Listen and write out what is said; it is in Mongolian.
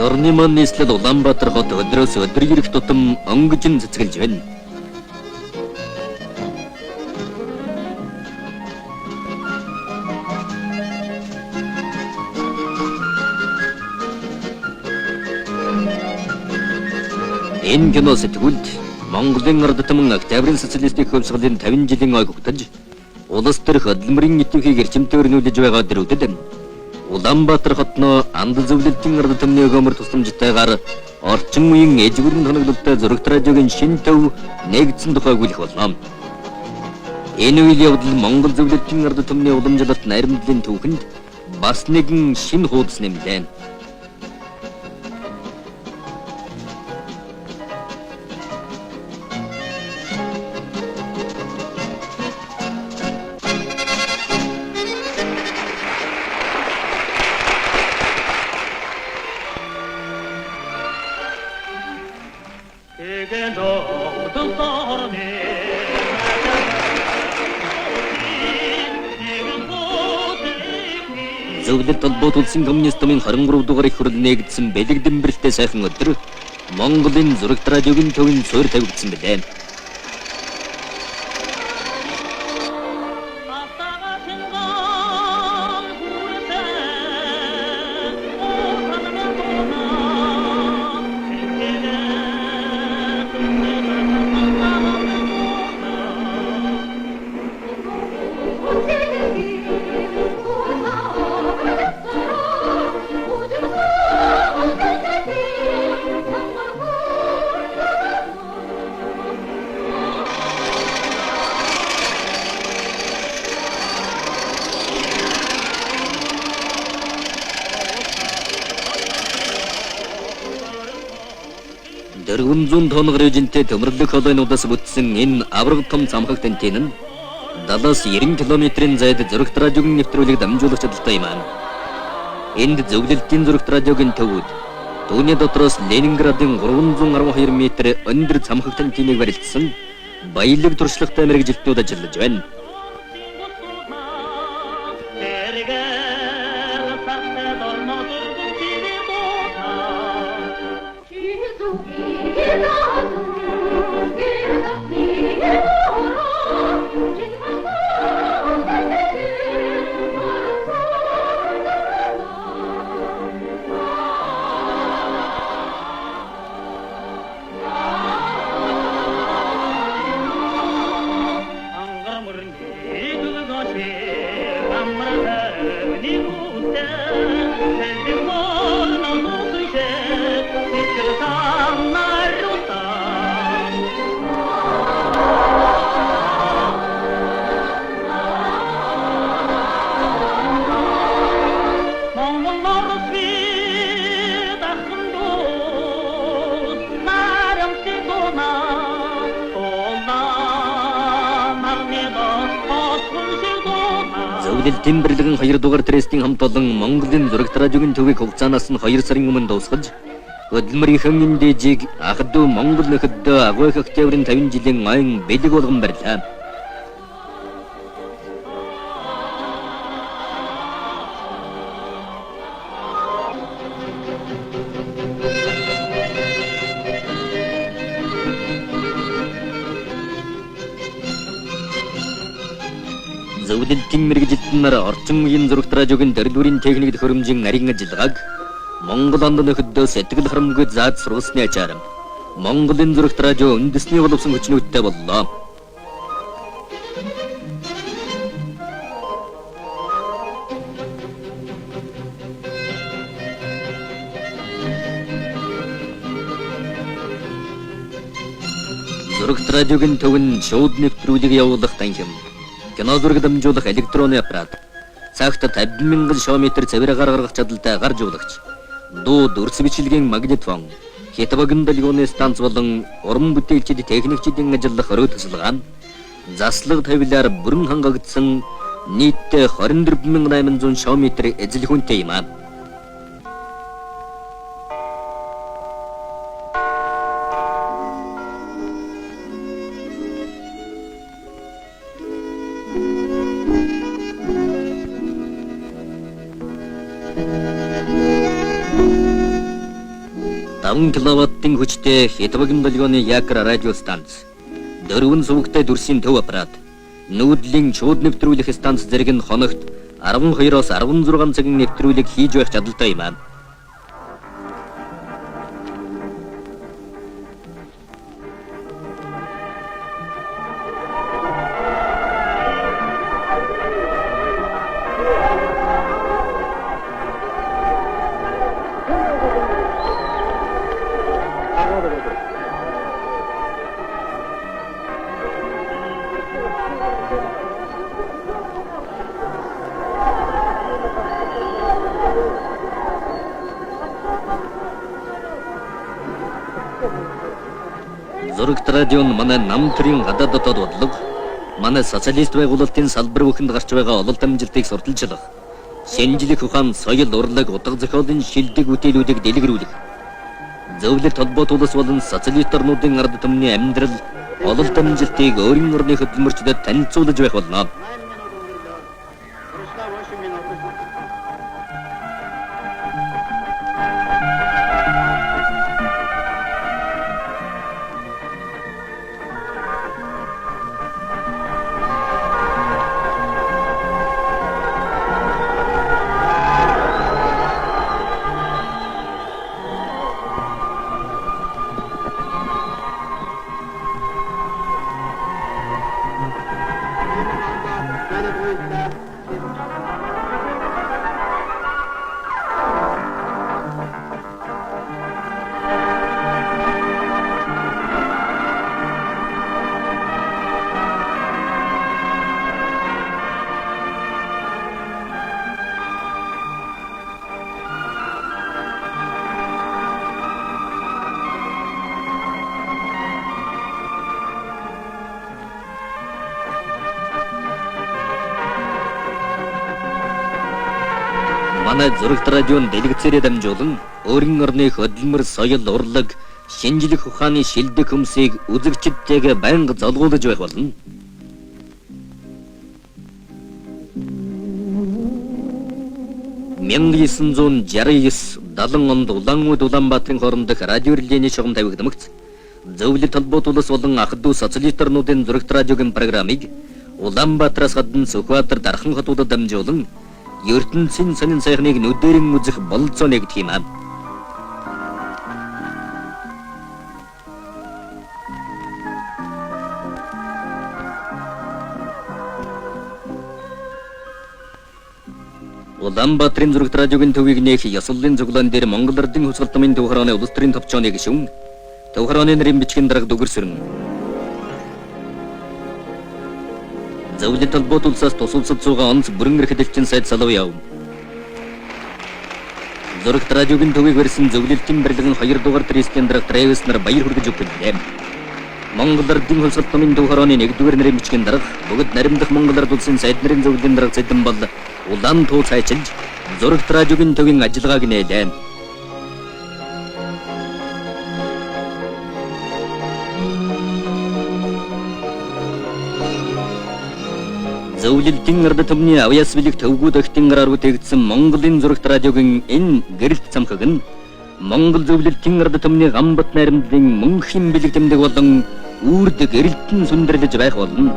Орны маань нийслэл Улаанбаатар хот өдрөөс өдөр ирэх тутам онгижин цэцгэлж байна. Энэ кино сэтгүүлд Монголын ард түмэн Октябрийн социалистик хөвсгөлийн 50 жилийн ой хугтаж улс төр хөдөлмөрийн эдвэхийг эрчимтэй өрнүүлж байгаа дөрөвдөд Улаанбаатар хотноо анд зөвлөлтийн ард түмний өгөөмөр тусламжтайгаар орчин үеийн эжгүрэн тоноглолтой зурагт радиогийн шин төв нэгдсэн тухайг үлэх болно. Энэ үйл явдал Монгол зөвлөлтийн ард түмний уламжлалт найрамдлын түүхэнд бас нэгэн шин хуудас нэмлээ. Зөвлөлт толгойд улсын коммунист намын 23 дугаар их хурал нэгдсэн бэлэг дэмбэрэлтэй сайхан өдөр Монголын зурагт радиогийн төвийн суурь тавигдсан билээ. Дөрвөн тоног режинтэй төмөрлөх холойнуудаас бүтсэн энэ авраг том цамхаг тентэн нь 70-90 км-ийн зайд зурагт радиогийн нэвтрүүлэг дамжуулагч чадaltaй юм аа. Энд зөвлөлтийн зурагт радиогийн төвүүд түүний дотроос Ленинградын 312 м өндөр цамхаг тентнийг барилдсан баялаг туршлагатай мэргэжилтнүүд ажиллаж байна. Зөвлөлтийн бэрлэгэн 2 дугаар трестийн хамт олон Монголын зурагт радиогийн төвийг хугацаанаас нь 2 сарын өмнө дуусгаж хөдөлмөрийнхэн энэ дэжиг ах トゥ Монгол нөхөдөө агуйх Октябрийн 50 жилийн ойн бэлэг болгон барьлаа. Зөвлөлтийн мэргэжилтэн нар орчин үеийн зурагт радиогийн дөрвөлөрийн техникт хөрөмжийн нарийн ажиллагааг Монгол анд нөхөдөө сэтгэл харамгүй зааж сургасны ачаар Монголын зурагт радио үндэсний боловсон хүчнүүдтэй боллоо. Зурагт радиогийн төвн шууд нэвтрүүлэг явуулах танхим кино зураг дамжуулах электронны аппарат, цагт 50,000 шометр цэвэр гаргах чадaltaй гар жуулагч, дуу дүрс бичлэгийн магнитофон, хятбагын долгионы станц болон уран бүтээлчид техникчдийн ажиллах өрөө тасалгаан, заслаг тавилаар бүрэн хангагдсан нийтдээ 24,800 шометр эзэл хүнтэй юм аа. 5 киловаттын хүчтэй Хэдвэгийн долгионы Якр радио станц, 4 сувагтай дүрсийн төв аппарат, нүүдлийн шууд нэвтрүүлэх станц зэрэг нь хоногт 12-оос 16 цагийн нэвтрүүлэг хийж байх чадaltaй юм аа. Зурагт радион манай нам төрийн гадаад дотоод бодлого, манай социалист байгуулалтын салбар бүхэнд гарч байгаа ололт амжилтыг сурталчлах, шинжлэх ухаан, соёл, урлаг, утга зохиолын шилдэг бүтээлүүдийг дэлгэрүүлэх, зөвлөлт холбоотуулс болон социалист орнуудын ард түмний амьдрал, ололт амжилтыг өөрийн орны хөдөлмөрчдөд танилцуулж байх болно. Манай зурагт радион дэлгэцээрээ дамжуулан өөрийн орны хөдөлмөр, соёл, урлаг, шинжлэх ухааны шилдэг хөмсийг үзэгчдтэйгээ байнга золгуулж байх болно. $1969 онд Улаанууд Улаанбаатарын хоорондох радио релэний шугам тавигдамагц. Зөвлөлт холбоотуулс болон ах トゥ социалист орнуудын зурагт радиогийн программыг Улаанбаатараас гадна Сүхбаатар дархан хотуудад дамжуулан ертөнцийн сонин сайхныг нүдэрэн үзэх бололцоо нэгдэх юм аа. Улаанбаатарын зурагт радиогийн төвийг нээх ёслолын зуглаан дээр Монгол Ардын Хөсгөлтмийн төв хорооны улс төрийн товчооны гишүүн, төв хорооны нэрийн бичгийн дарга дүгэрсэрнэ. Зөвлөлт холбоотуулсаас тусалцад суугаа онц бүрэн эрхлэлтийн сайд салуу яв. Зурагт радиогийн төвийг барьсан зөвлөлтийн барилгын 2 дугаар трестийн дарга Трэвис нар баяр хүргэж өгүүлээ. Монгол Ардын Хөсгөлтмийн төв хорооны 1-р нэрийн бичгийн дарга, бүгд наримдах Монгол Ард улсын сайд нарын зөвлөлийн дарга Цэдэн бол улаан туу цайчилж зурагт радиогийн төвийн ажиллагааг нээлээ. Зөвлөлтийн ард түмний авьяас билэг төвгүүд өгтийн гараар бүтээгдсэн Монголын зурагт радиогийн энэ гэрэлт цамхаг нь Монгол зөвлөлтийн ард түмний гамбат наримдлын мөнхийн бэлэг тэмдэг болон үрд гэрэлтэн сүндэрлэж байх болно.